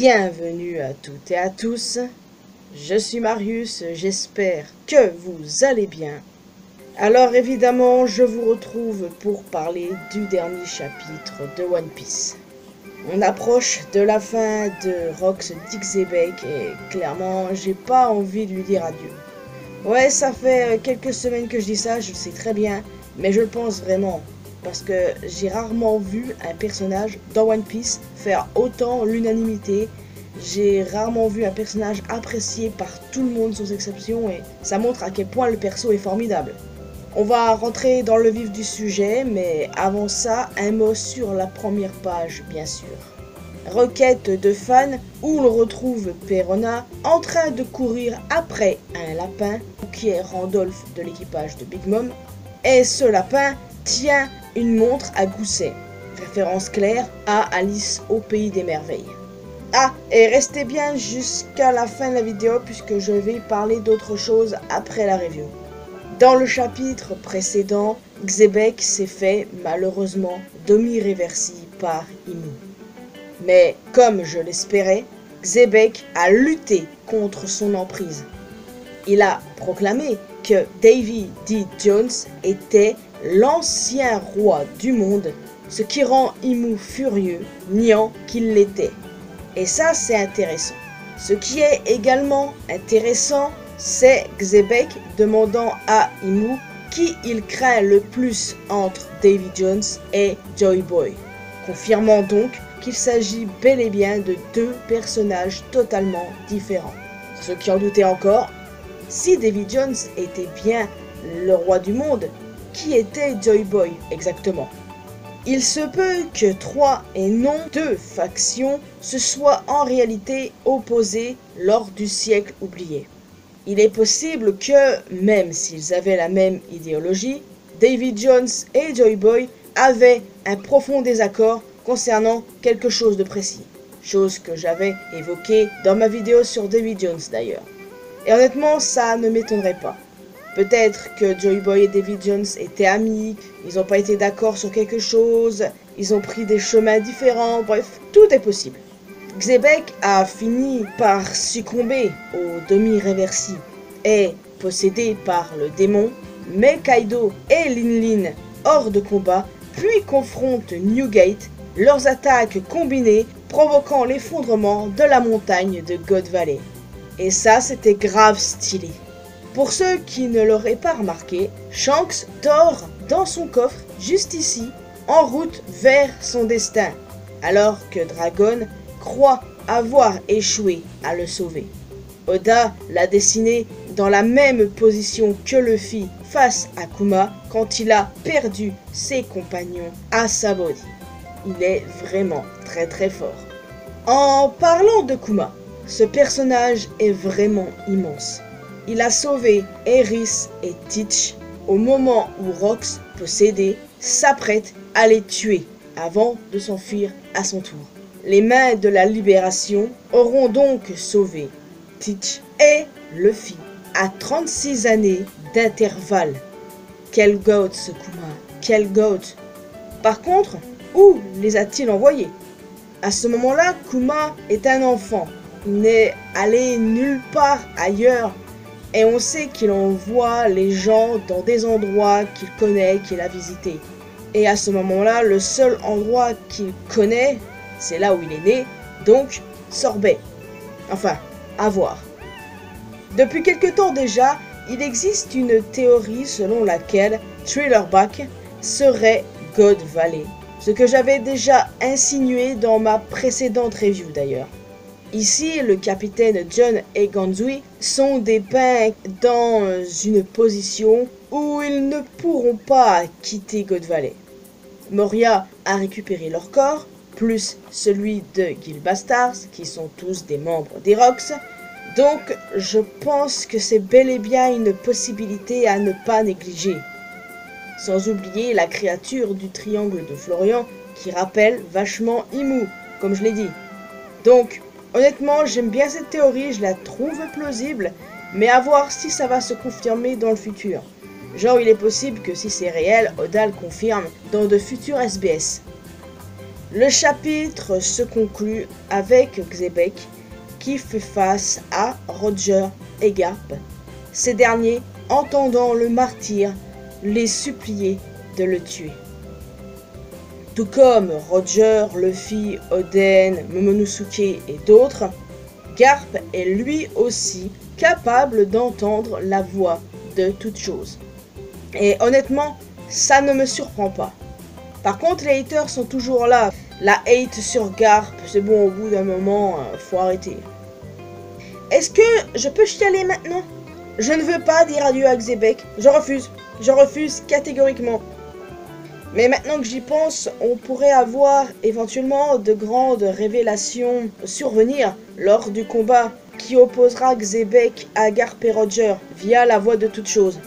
Bienvenue à toutes et à tous, je suis Marius, j'espère que vous allez bien. Alors évidemment, je vous retrouve pour parler du dernier chapitre de One Piece. On approche de la fin de Rox Dixiebeck et clairement, j'ai pas envie de lui dire adieu. Ouais, ça fait quelques semaines que je dis ça, je le sais très bien, mais je le pense vraiment. Parce que j'ai rarement vu un personnage dans One Piece faire autant l'unanimité. J'ai rarement vu un personnage apprécié par tout le monde sans exception et ça montre à quel point le perso est formidable. On va rentrer dans le vif du sujet, mais avant ça, un mot sur la première page bien sûr. Requête de fans où l'on retrouve Perona en train de courir après un lapin qui est Randolph de l'équipage de Big Mom. Et ce lapin tient une montre à gousset, référence claire à Alice au pays des merveilles. Ah, et restez bien jusqu'à la fin de la vidéo puisque je vais parler d'autre chose après la review. Dans le chapitre précédent, Xebec s'est fait malheureusement demi-réversi par Imu. Mais comme je l'espérais, Xebec a lutté contre son emprise. Il a proclamé que Davy D. Jones était l'ancien roi du monde, ce qui rend Imu furieux, niant qu'il l'était. Et ça, c'est intéressant. Ce qui est également intéressant, c'est Xebec demandant à Imu qui il craint le plus entre Davy Jones et Joy Boy, confirmant donc qu'il s'agit bel et bien de deux personnages totalement différents. Pour ceux qui en doutaient encore, si Davy Jones était bien le roi du monde, qui était Joy Boy exactement? Il se peut que 3 et non 2 factions se soient en réalité opposées lors du siècle oublié. Il est possible que, même s'ils avaient la même idéologie, Davy Jones et Joy Boy avaient un profond désaccord concernant quelque chose de précis. Chose que j'avais évoquée dans ma vidéo sur Davy Jones d'ailleurs. Et honnêtement, ça ne m'étonnerait pas. Peut-être que Joy Boy et Davy Jones étaient amis, ils n'ont pas été d'accord sur quelque chose, ils ont pris des chemins différents, bref, tout est possible. Xebec a fini par succomber au demi-réversi et, possédé par le démon, met Kaido et Lin hors de combat, puis confrontent Newgate, leurs attaques combinées provoquant l'effondrement de la montagne de God Valley. Et ça, c'était grave stylé. Pour ceux qui ne l'auraient pas remarqué, Shanks dort dans son coffre, juste ici, en route vers son destin, alors que Dragon croit avoir échoué à le sauver. Oda l'a dessiné dans la même position que Luffy face à Kuma quand il a perdu ses compagnons à Sabaody. Il est vraiment très fort. En parlant de Kuma, ce personnage est vraiment immense. Il a sauvé Eris et Teach au moment où Rox, possédé, s'apprête à les tuer avant de s'enfuir à son tour. Les mains de la libération auront donc sauvé Teach et Luffy à 36 années d'intervalle. Quel goat ce Kuma, quel goat. Par contre, où les a-t-il envoyés? À ce moment-là, Kuma est un enfant. Il n'est allé nulle part ailleurs. Et on sait qu'il envoie les gens dans des endroits qu'il connaît, qu'il a visités. Et à ce moment-là, le seul endroit qu'il connaît, c'est là où il est né, donc Sorbet. Enfin, à voir. Depuis quelque temps déjà, il existe une théorie selon laquelle Thriller Bark serait God Valley. Ce que j'avais déjà insinué dans ma précédente review d'ailleurs. Ici, le capitaine John et Ganzui sont dépeints dans une position où ils ne pourront pas quitter God Valley. Moria a récupéré leur corps, plus celui de Gilbastars, qui sont tous des membres des Rox. Donc, je pense que c'est bel et bien une possibilité à ne pas négliger. Sans oublier la créature du triangle de Florian, qui rappelle vachement Imu, comme je l'ai dit. Donc, honnêtement, j'aime bien cette théorie, je la trouve plausible, mais à voir si ça va se confirmer dans le futur. Genre, il est possible que si c'est réel, Oda le confirme dans de futurs SBS. Le chapitre se conclut avec Xebec qui fait face à Roger et Garp. Ces derniers, entendant le martyr, les supplier de le tuer. Tout comme Roger, Luffy, Oden, Momonosuke et d'autres, Garp est lui aussi capable d'entendre la voix de toute chose. Et honnêtement, ça ne me surprend pas. Par contre, les haters sont toujours là. La hate sur Garp, c'est bon, au bout d'un moment, faut arrêter. Est-ce que je peux chialer maintenant? Je ne veux pas dire adieu à Xebec. Je refuse catégoriquement. Mais maintenant que j'y pense, on pourrait avoir éventuellement de grandes révélations survenir lors du combat qui opposera Xebec à Garp et Roger via la voix de toute chose.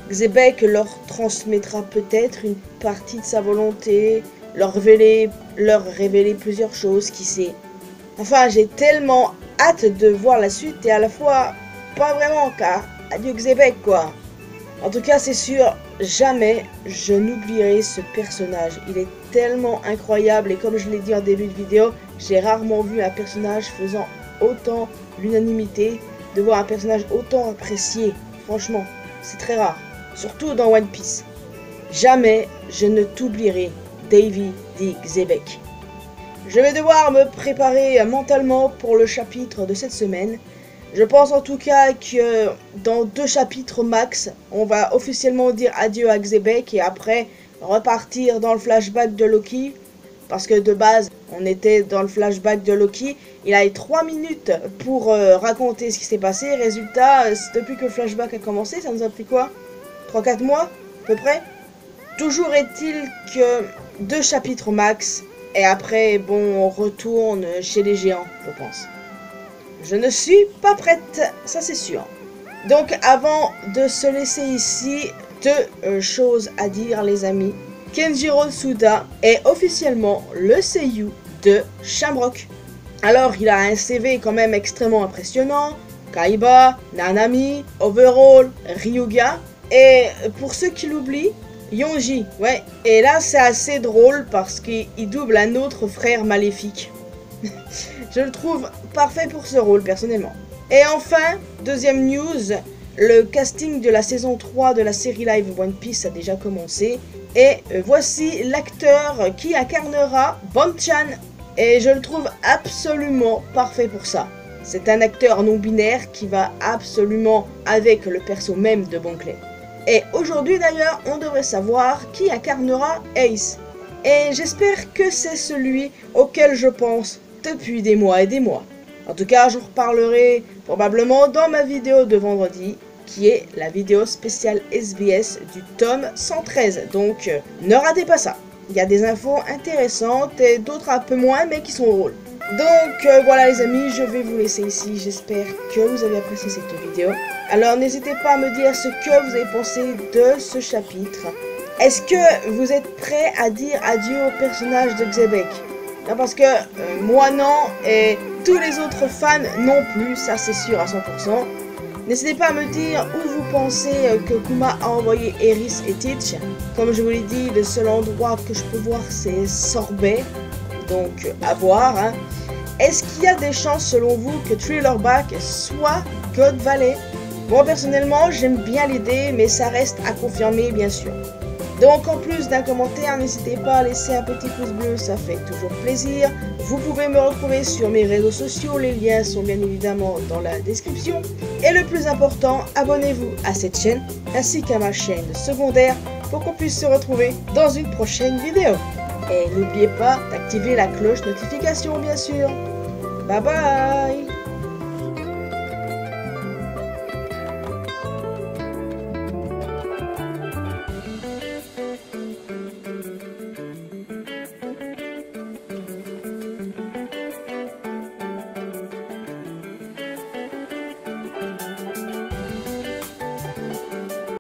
Xebec leur transmettra peut-être une partie de sa volonté, leur révéler plusieurs choses, qui sait. Enfin, j'ai tellement hâte de voir la suite et à la fois pas vraiment, car adieu Xebec quoi. En tout cas, c'est sûr, jamais je n'oublierai ce personnage. Il est tellement incroyable et comme je l'ai dit en début de vidéo, j'ai rarement vu un personnage faisant autant l'unanimité, de voir un personnage autant apprécié. Franchement, c'est très rare, surtout dans One Piece. Jamais je ne t'oublierai, Davy D. Xebec. Je vais devoir me préparer mentalement pour le chapitre de cette semaine. Je pense en tout cas que dans 2 chapitres max, on va officiellement dire adieu à Xebec et après repartir dans le flashback de Loki. Parce que de base, on était dans le flashback de Loki. Il a eu 3 minutes pour raconter ce qui s'est passé. Résultat, depuis que le flashback a commencé, ça nous a pris quoi? 3-4 mois à peu près. Toujours est-il que 2 chapitres max. Et après, bon, on retourne chez les géants, je pense. Je ne suis pas prête, ça c'est sûr. Donc avant de se laisser ici, 2 choses à dire les amis. Kenjiro Tsuda est officiellement le seiyuu de Shamrock. Alors il a un CV quand même extrêmement impressionnant. Kaiba, Nanami, Overall, Ryuga. Et pour ceux qui l'oublient, Yonji, ouais. Et là c'est assez drôle parce qu'il double un autre frère maléfique. Je le trouve parfait pour ce rôle personnellement. Et enfin, deuxième news, le casting de la saison 3 de la série live One Piece a déjà commencé. Et voici l'acteur qui incarnera Bonchan. Et je le trouve absolument parfait pour ça. C'est un acteur non binaire qui va absolument avec le perso même de Bon Clay. Et aujourd'hui d'ailleurs, on devrait savoir qui incarnera Ace. Et j'espère que c'est celui auquel je pense depuis des mois et des mois. En tout cas, j'en reparlerai probablement dans ma vidéo de vendredi, qui est la vidéo spéciale SBS du tome 113. Donc, ne ratez pas ça. Il y a des infos intéressantes et d'autres un peu moins, mais qui sont drôles. Donc, voilà les amis, je vais vous laisser ici. J'espère que vous avez apprécié cette vidéo. Alors, n'hésitez pas à me dire ce que vous avez pensé de ce chapitre. Est-ce que vous êtes prêts à dire adieu au personnage de Xebec? Non, parce que moi non, et tous les autres fans non plus, ça c'est sûr à 100%. N'hésitez pas à me dire où vous pensez que Kuma a envoyé Eris et Teach. Comme je vous l'ai dit, le seul endroit que je peux voir c'est Sorbet, donc à voir. Hein. Est-ce qu'il y a des chances selon vous que Thrillerback soit God Valley? Moi personnellement j'aime bien l'idée, mais ça reste à confirmer bien sûr. Donc en plus d'un commentaire, n'hésitez pas à laisser un petit pouce bleu, ça fait toujours plaisir. Vous pouvez me retrouver sur mes réseaux sociaux, les liens sont bien évidemment dans la description. Et le plus important, abonnez-vous à cette chaîne ainsi qu'à ma chaîne secondaire pour qu'on puisse se retrouver dans une prochaine vidéo. Et n'oubliez pas d'activer la cloche notification bien sûr. Bye bye.